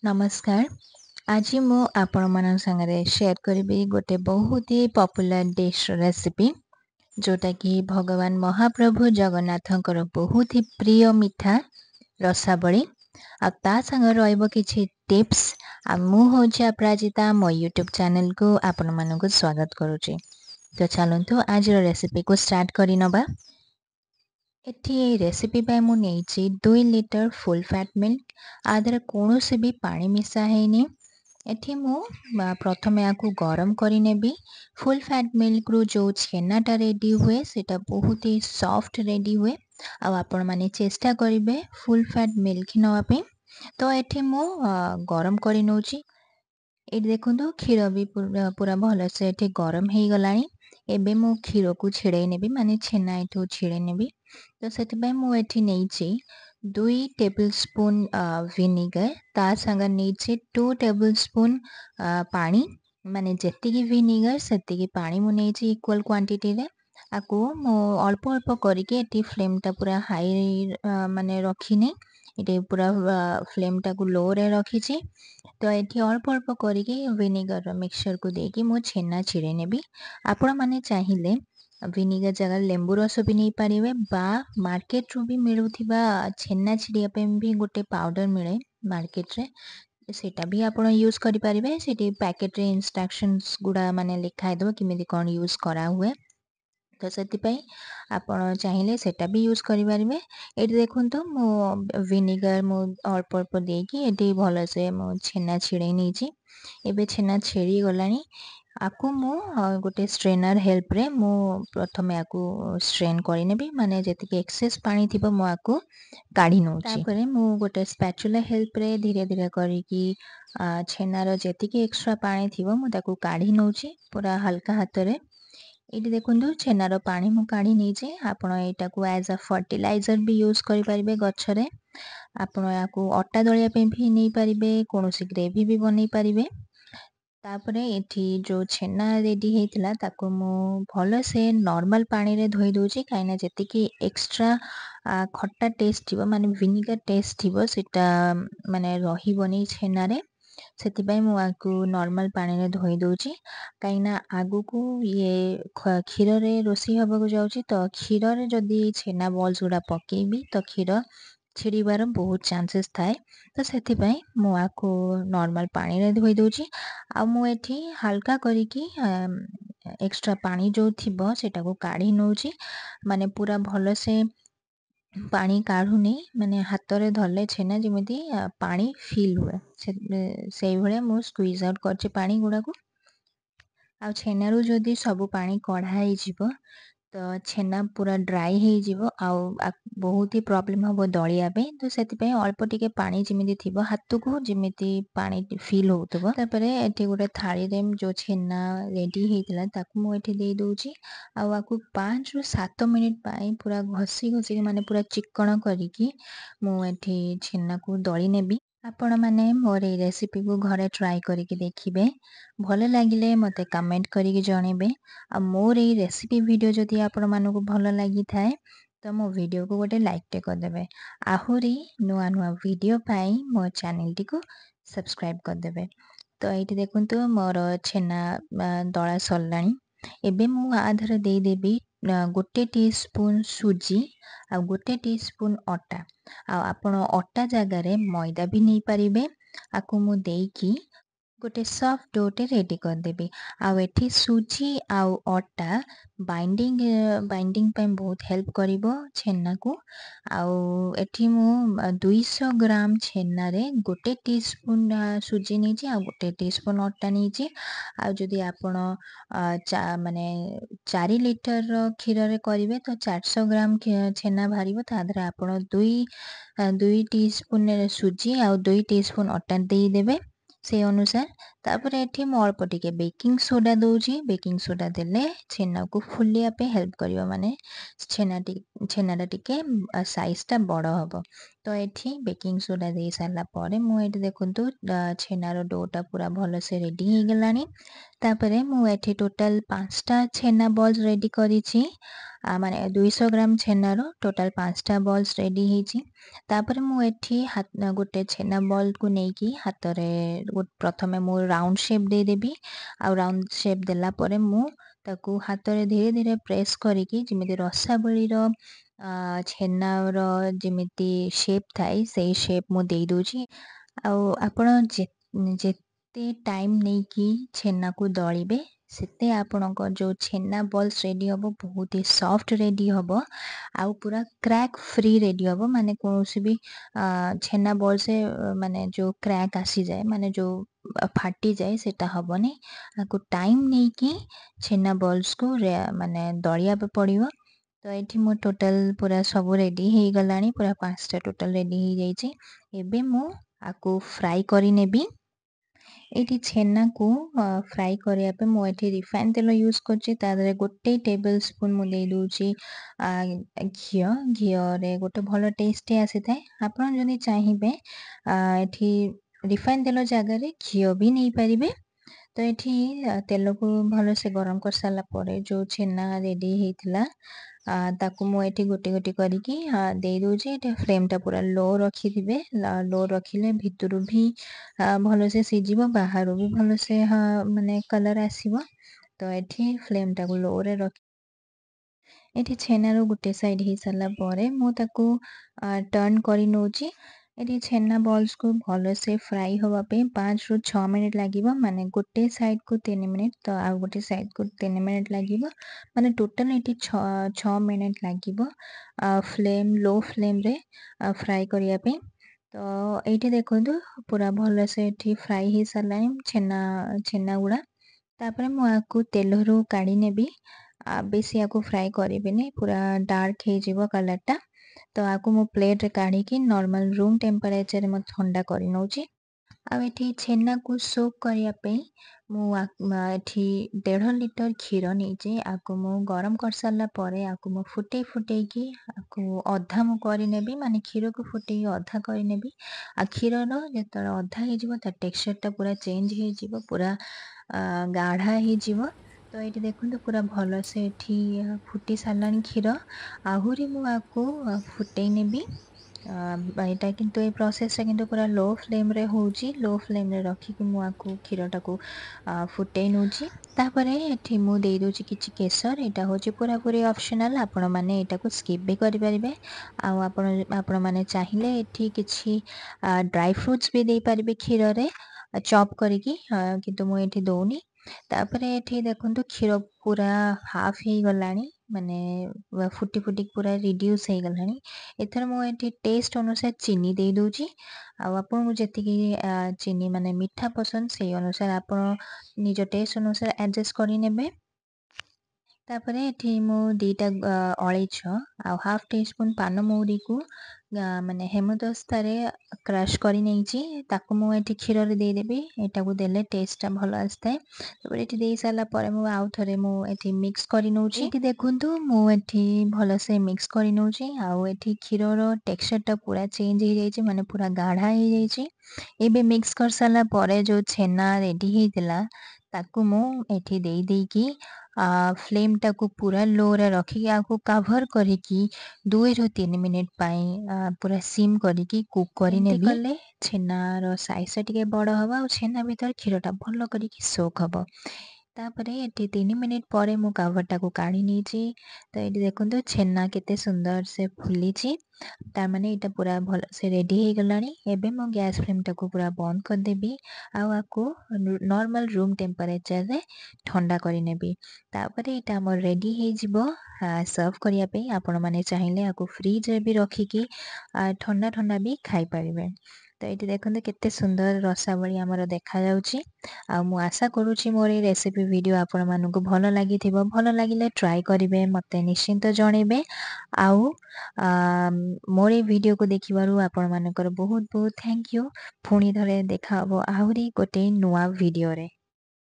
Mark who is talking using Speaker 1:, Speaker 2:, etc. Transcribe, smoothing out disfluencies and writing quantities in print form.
Speaker 1: नमस्कार। आज मु आपण मन संगे शेयर करी गोटे बहुत ही पॉपुलर डिश रेसिपी जोटा कि भगवान महाप्रभु जगन्नाथंकर बहुत ही प्रिय मिठा रसावली आ संग रहिबो किछि टिप्स आ मु होछि अपराजिता मो यूट्यूब चैनल को आपण मानकु स्वागत करूछि। तो चलंतु आज रेसिपी को स्टार्ट करि नबा। एठी रेसिपी पे मु नेछि 2 लिटर फुल फैट मिल्क आदर कोनोसी भी पानी मिसा हैनी। एठी मु प्रथमे आकु गरम करि नेबी। फुल फैट मिल्क रु जो छेनाटा रेडी हुए सेटा बहुत ही सॉफ्ट रेडी हुए आ आपण माने चेष्टा करिवे फुल फैट मिल्क ही नवा पे। तो एठी मु गरम करि नउची। एठी देखंतु क्षीर भी पूरा भल से एठी गरम हेई गलानी। एबे मु क्षीर को छिड़ै नेबी माने छेना एठू छिड़ै नेबी। तो सेति मु एठी नेइछि 2 टेबल स्पून विनेगर ता संग नेइछि 2 टेबल स्पून पानी माने जेतिकी विनेगर सेतिकी पानी मु नेइछि इक्वल क्वांटिटी रे। आको मु अल्प अल्प करिके एटी फ्लेम टा पूरा हाई माने रखिनी। एटी पूरा फ्लेम टा को लो रे रखिछि। तो एठी अल्प अल्प करिके विनेगर मिक्सचर को देकी मु छेना छिड़े नेबी। आपण माने चाहिले विनेगर जगह लेंबू रस भी नहीं पारिबे बा मार्केट रू भी मिलुथिबा छेना छिड़िया पे भी गोटे पाउडर मिले मार्केट रे सेटा भी आपण यूज करि पारिबे। सेटी पैकेट रे इंस्ट्रक्शंस गुडा माने लिखा हेदो किमिदि कोन यूज करा हुए। तो सेति पई आपण चाहिए सेटा भी यूज करि पारिबे। एटी देखंतु मो विनेगर मो अल्प अल्प देकी एटी भलो से मो छेना छिड़ै नेछि। एबे छेना छिड़ी गलानी। आकु मु गोटे स्ट्रेनर हेल्प रे मु प्रथमे आकु स्ट्रेन करि नेबी माने जेतिके एक्सेस पानी थिबो मु आकु काढी नउची। तापरे मु गोटे स्पैचुला हेल्प रे धीरे धीरे करिकी छेनार जेतिके एक्स्ट्रा पानी थिबो मु ताकु काढी नउची पूरा हल्का हाथ रे। एटी देखंतु छेनार पानी मु काढी नेछि। आपण एटाकू एज अ फर्टिलाइजर भी यूज करि पारिबे गछरे। आपण याकू अट्टा दलिया पे भी नै पारिबे कोनोसी ग्रेवी भी बनै पारिबे। तापरे एठी जो छेना रेडी हेतिला ताको मु भलो से नॉर्मल पानी रे धोई दोछि काइना जेतिकी एक्स्ट्रा खट्टा टेस्ट थिबो माने विनेगर टेस्ट थिबो सेटा माने रहिबोनी छेना रे। सेति पई मु आकु नॉर्मल पानी रे धोई दोछि काइना आगु को ये क्षीर रे रोसी हबको जाउछि। तो क्षीर रे जदी छेना बॉल्स गुडा पकेबी तो क्षीर छिड़ीबार बहुत चांसेस थाए। तो सेति पई मु आकु नॉर्मल पानी रे धोई दोछि। आ मु एठी हल्का करिकी एक्स्ट्रा पानी जो थिबो सेटा को काढी नउछि माने पूरा भलो से पानी काढुनी माने हाथ रे धरले छेना जेमिति पानी फील हुए सेई भले मु स्क्वीज आउट करछि पानी गुडा को। आ छेनारू जदी सब पानी कढ़ा हेई जिवो तो छेना पूरा ड्राई हेई जिवो आ बहुत ही प्रॉब्लम हबो दलिया पे। तो सेति पई अल्प टिके पानी जेमिति थिबो हाथ को जेमिति पानी फील होतबो। तापरे एठी गोटे थाली रे जो छेना रेडी हेतिला ताकू मु एठी देई दोछि। आ आकू 5 रु 7 मिनिट पाई पूरा घसी घसी माने पूरा चिक्कण करिकी मु एठी छेना को दଳି नेबी। आपण माने मोर ए रेसिपी को घरे ट्राई करिके देखिबे। भले लागिले मते कमेंट करिके जणेबे। आ मोर ए रेसिपी वीडियो जदि आपण मानको भलो लागि थाए तो मो वीडियो को गोटे लाइक टे कर देबे। आहुरी नुआ नुआ वीडियो पाई मो चैनल टी को सब्सक्राइब कर देबे। तो एठी देखंतु मोर छेना दळा सरलानी। एबे मु आधर देई देबी गोटे टीस्पून सुजी आ गोटे टीस्पून अटा। आ आपण अटा जगह रे मैदा भी नै पारिबे। आकु मु देकी गोटे सॉफ्ट डो टे रेडी कर देबी। आ एठी सुजी आ अटा बाइंडिंग पे बहुत हेल्प करिवो छेना को। आ एठी मु 200 ग्राम छेना रे गोटे टीस्पून सुजी नेछि आ गोटे टीस्पून अटा नेछि। आ जदि आपण माने 4 लिटर क्षीर रे करिवे तो 400 ग्राम छेना भारिबो। तादरे आपण 2 टीस्पून सुजी आ 2 टीस्पून अटा देई देबे से अनुसार। तापर एठी मु अल्प टिके बेकिंग सोडा दोछि। बेकिंग सोडा देले छेना को फुलिया पे हेल्प करिवो माने छेना टा टिके साइज टा बड़ हबो। तो एठी बेकिंग सोडा देई सारला परे मु एठी देखंतु छेनार डोटा पूरा भलसे रेडी हो गलानी। तापरे मु एठी टोटल 5 टा छेना बॉल्स रेडी करिछि। माने 200 ग्राम छेनार टोटल 5 टा बॉल्स रेडी ହେଇଛି। तापरे मु एठी गोटे छेना बॉल को नेकी हातरे प्रथमे मु राउंड शेप दे देबी। आ राउंड शेप देला परे मु ताकू हातरे धीरे धीरे प्रेस करिकी जेमिति रसाबळीर छेनार जेमिति शेप थाए सेई शेप मु देई दोछि। ଆଉ ଆପଣ ଯେତେ ଟାଇମ୍ ନେଇକି ଛେନାକୁ ଦଳିବେ ସେତେ ଆପଣଙ୍କ ଯୋଉ ଛେନା ବଲ୍ସ ରେଡି ହବ ବହୁତ ହି ସଫ୍ଟ ରେଡି ହବ ଆଉ ପୁରା କ୍ରାକ୍ ଫ୍ରି ରେଡି ହବ। ମାନେ କୌଣସି ବି ଛେନା ବଲ୍ସ ମାନେ ଯୋଉ କ୍ରାକ୍ ଆସିଯାଏ ମାନେ ଯୋଉ ଫାଟିଯାଏ ସେଟା ହବନି। ଆକୁ ଟାଇମ୍ ନେଇକି ଛେନା ବଲ୍ସକୁ ମାନେ ଦଳିବାକୁ ପଡ଼ିବ। ତ ଏଠି ମୁଁ ଟୋଟାଲ ପୁରା ସବୁ ରେଡି ହେଇଗଲାଣି ପୁରା 5ଟା ଟୋଟାଲ ରେଡି ହେଇଯାଇଛି। ଏବେ ମୁଁ ଆକୁ ଫ୍ରାଏ କରି ନେବି। ଏଠି ଛେନାକୁ ଫ୍ରାଏ କରିବା ପାଇଁ ମୁଁ ଏଠି ରିଫାଇନ୍ ତେଲ ୟୁଜ୍ କରୁଛି। ତା ଦେହରେ 1 ଟେବଲ୍ ସ୍ପୁନ୍ ମୁଁ ଦେଇ ଦଉଛି ଘିଅ। ଘିଅରେ ଗୋଟେ ଭଲ ଟେଷ୍ଟ ଆସିଥାଏ। ଆପଣ ଯଦି ଚାହିଁବେ ଏଠି ରିଫାଇନ୍ ତେଲ ଜାଗାରେ ଘିଅ ବି ନେଇପାରିବେ। ତ ଏଠି ତେଲକୁ ଭଲସେ ଗରମ କରିସାରିଲା ପରେ ଯୋଉ ଛେନା ରେଡି ହେଇଥିଲା ତାକୁ ମୁଁ ଏଠି ଗୋଟି ଗୋଟି କରିକି ଦେଇ ଦଉଛି। ଏଠି ଫ୍ଲେମ୍ଟା ପୁରା ଲୋ ରଖିଥିବେ। ଲୋ ରଖିଲେ ଭିତରୁ ବି ଭଲସେ ସିଝିବ ବାହାରୁ ବି ଭଲସେ ମାନେ କଲର୍ ଆସିବ। ତ ଏଠି ଫ୍ଲେମ୍ଟାକୁ ଲୋରେ ରଖି ଏଠି ଛେନାର ଗୋଟେ ସାଇଡ୍ ହେଇସାରିଲା ପରେ ମୁଁ ତାକୁ ଟର୍ନ କରି ନଉଛି। ଏଠି ଛେନା ବଲ୍ସକୁ ଭଲସେ ଫ୍ରାଏ ହବା ପାଇଁ 5ରୁ 6 ମିନିଟ୍ ଲାଗିବ। ମାନେ ଗୋଟେ ସାଇଡ୍‌କୁ 3 ମିନିଟ୍ ତ ଆଉ ଗୋଟେ ସାଇଡ୍‌କୁ 3 ମିନିଟ୍ ଲାଗିବ। ମାନେ ଟୋଟାଲ ଏଠି 6 ମିନିଟ୍ ଲାଗିବ ଲୋ ଫ୍ଲେମ୍‌ରେ ଫ୍ରାଏ କରିବା ପାଇଁ। ତ ଏଇଠି ଦେଖନ୍ତୁ ପୁରା ଭଲସେ ଏଠି ଫ୍ରାଏ ହେଇସାରିଲାଣି ଛେନାଗୁଡ଼ା। ତାପରେ ମୁଁ ଆକୁ ତେଲରୁ କାଢ଼ି ନେବି। ବେଶୀ ଆକୁ ଫ୍ରାଏ କରିବିନି ପୁରା ଡାର୍କ ହେଇଯିବ କଲର୍‌ଟା। ତ ଆକୁ ମୁଁ ପ୍ଲେଟ୍‌ରେ କାଢ଼ିକି ନର୍ମାଲ ରୁମ୍ ଟେମ୍ପରେଚରରେ ମୁଁ ଥଣ୍ଡା କରି ନଉଛି। ଆଉ ଏଠି ଛେନାକୁ ସୋକ୍ କରିବା ପାଇଁ ମୁଁ ଏଠି 1.5 ଲିଟର କ୍ଷୀର ନେଇଛି। ଆକୁ ମୁଁ ଗରମ କରିସାରିଲା ପରେ ଆକୁ ମୁଁ ଫୁଟେଇକି ଆକୁ ଅଧା ମୁଁ କରିନେବି। ମାନେ କ୍ଷୀରକୁ ଫୁଟେଇକି ଅଧା କରିନେବି। ଆଉ କ୍ଷୀରର ଯେତେବେଳେ ଅଧା ହେଇଯିବ ତା ଟେକ୍ସଚରଟା ପୁରା ଚେଞ୍ଜ ହେଇଯିବ ପୁରା ଗାଢ଼ା ହେଇଯିବ। ତ ଏଇଠି ଦେଖନ୍ତୁ ପୁରା ଭଲସେ ଏଠି ଫୁଟି ସାରିଲାଣି କ୍ଷୀର। ଆହୁରି ମୁଁ ଆକୁ ଫୁଟେଇ ନେବି। ଏଇଟା କିନ୍ତୁ ଏଇ ପ୍ରୋସେସଟା କିନ୍ତୁ ପୁରା ଲୋ ଫ୍ଲେମ୍‌ରେ ହେଉଛି। ଲୋ ଫ୍ଲେମ୍‌ରେ ରଖିକି ମୁଁ ଆକୁ କ୍ଷୀରଟାକୁ ଫୁଟେଇ ନଉଛି। ତାପରେ ଏଠି ମୁଁ ଦେଇ ଦଉଛି କିଛି କେଶର। ଏଇଟା ହେଉଛି ପୁରାପୁରି ଅପସନାଲ୍। ଆପଣମାନେ ଏଇଟାକୁ ସ୍କିପ୍ ବି କରିପାରିବେ। ଆଉ ଆପଣମାନେ ଚାହିଁଲେ ଏଠି କିଛି ଡ୍ରାଇ ଫ୍ରୁଟ୍ସ ବି ଦେଇପାରିବେ କ୍ଷୀରରେ ଚପ୍ କରିକି। କିନ୍ତୁ ମୁଁ ଏଠି ଦଉନି। ତାପରେ ଏଠି ଦେଖନ୍ତୁ କ୍ଷୀର ପୁରା ହାଫ୍ ହେଇଗଲାଣି। ମାନେ ଫୁଟିକି ପୁରା ରିଡ୍ୟୁସ୍ ହେଇଗଲାଣି। ଏଥର ମୁଁ ଏଠି ଟେଷ୍ଟ ଅନୁସାରେ ଚିନି ଦେଇ ଦଉଛି। ଆଉ ଆପଣଙ୍କୁ ଯେତିକି ଚିନି ମାନେ ମିଠା ପସନ୍ଦ ସେଇ ଅନୁସାରେ ଆପଣ ନିଜ ଟେଷ୍ଟ ଅନୁସାରେ ଆଡଜଷ୍ଟ କରିନେବେ। ତାପରେ ଏଠି ମୁଁ 2ଟା ଅଳେଇଚ ଆଉ ହାଫ୍ ଟି ସ୍ପୁନ୍ ପାନମହୁରିକୁ ମାନେ ହେମଦସ୍ତାରେ କ୍ରଶ୍ କରି ନେଇଛି। ତାକୁ ମୁଁ ଏଠି କ୍ଷୀରରେ ଦେଇଦେବି। ଏଟାକୁ ଦେଲେ ଟେଷ୍ଟଟା ଭଲ ଆସିଥାଏ। ତାପରେ ଏଠି ଦେଇ ସାରିଲା ପରେ ମୁଁ ଆଉ ଥରେ ମୁଁ ଏଠି ମିକ୍ସ କରି ନଉଛି। ଏଠି ଦେଖନ୍ତୁ ମୁଁ ଏଠି ଭଲସେ ମିକ୍ସ କରି ନଉଛି। ଆଉ ଏଠି କ୍ଷୀରର ଟେକ୍ସଚରଟା ପୁରା ଚେଞ୍ଜ ହେଇଯାଇଛି। ମାନେ ପୁରା ଗାଢ଼ା ହେଇଯାଇଛି। ଏବେ ମିକ୍ସ କରିସାରିଲା ପରେ ଯୋଉ ଛେନା ରେଡି ହେଇଥିଲା ତାକୁ ମୁଁ ଏଠି ଦେଇକି ଫ୍ଲେମ୍‌ଟାକୁ ପୁରା ଲୋରେ ରଖିକି ଆକୁ କଭର୍ କରିକି 2ରୁ 3 ମିନିଟ୍ ପାଇଁ ପୁରା ସିମ୍ କରିକି କୁକ୍ କରିନେବି। କଲେ ଛେନାର ସାଇଜ୍‌ଟା ଟିକେ ବଡ଼ ହବ ଆଉ ଛେନା ଭିତରେ କ୍ଷୀରଟା ଭଲ କରିକି ସୋକ୍ ହବ। ତାପରେ ଏଠି 3 ମିନିଟ୍ ପରେ ମୁଁ କଭର୍‌ଟାକୁ କାଢ଼ି ନେଇଛି। ତ ଏଇଠି ଦେଖନ୍ତୁ ଛେନା କେତେ ସୁନ୍ଦର ସେ ଫୁଲିଛି। ତାମାନେ ଏଇଟା ପୁରା ଭଲସେ ରେଡି ହେଇଗଲାଣି। ଏବେ ମୁଁ ଗ୍ୟାସ୍ ଫ୍ଲେମ୍‌ଟାକୁ ପୁରା ବନ୍ଦ କରିଦେବି। ଆଉ ଆକୁ ନର୍ମାଲ ରୁମ୍ ଟେମ୍ପରେଚରରେ ଥଣ୍ଡା କରିନେବି। ତାପରେ ଏଇଟା ଆମର ରେଡି ହେଇଯିବ ସର୍ଭ କରିବା ପାଇଁ। ଆପଣମାନେ ଚାହିଁଲେ ଆକୁ ଫ୍ରିଜ୍‌ରେ ବି ରଖିକି ଥଣ୍ଡା ବି ଖାଇପାରିବେ। ତ ଏଇଠି ଦେଖନ୍ତୁ କେତେ ସୁନ୍ଦର ରସାବଳୀ ଆମର ଦେଖାଯାଉଛି। ଆଉ ମୁଁ ଆଶା କରୁଛି ମୋର ଏଇ ରେସିପି ଭିଡ଼ିଓ ଆପଣମାନଙ୍କୁ ଭଲ ଲାଗିଥିବ। ଭଲ ଲାଗିଲେ ଟ୍ରାଏ କରିବେ। ମୋତେ ନିଶ୍ଚିନ୍ତ ଜଣେଇବେ। ଆଉ ମୋର ଏଇ ଭିଡ଼ିଓକୁ ଦେଖିବାରୁ ଆପଣମାନଙ୍କର ବହୁତ ବହୁତ ଥ୍ୟାଙ୍କ ୟୁ। ପୁଣି ଥରେ ଦେଖା ହବ ଆହୁରି ଗୋଟେ ନୂଆ ଭିଡ଼ିଓରେ।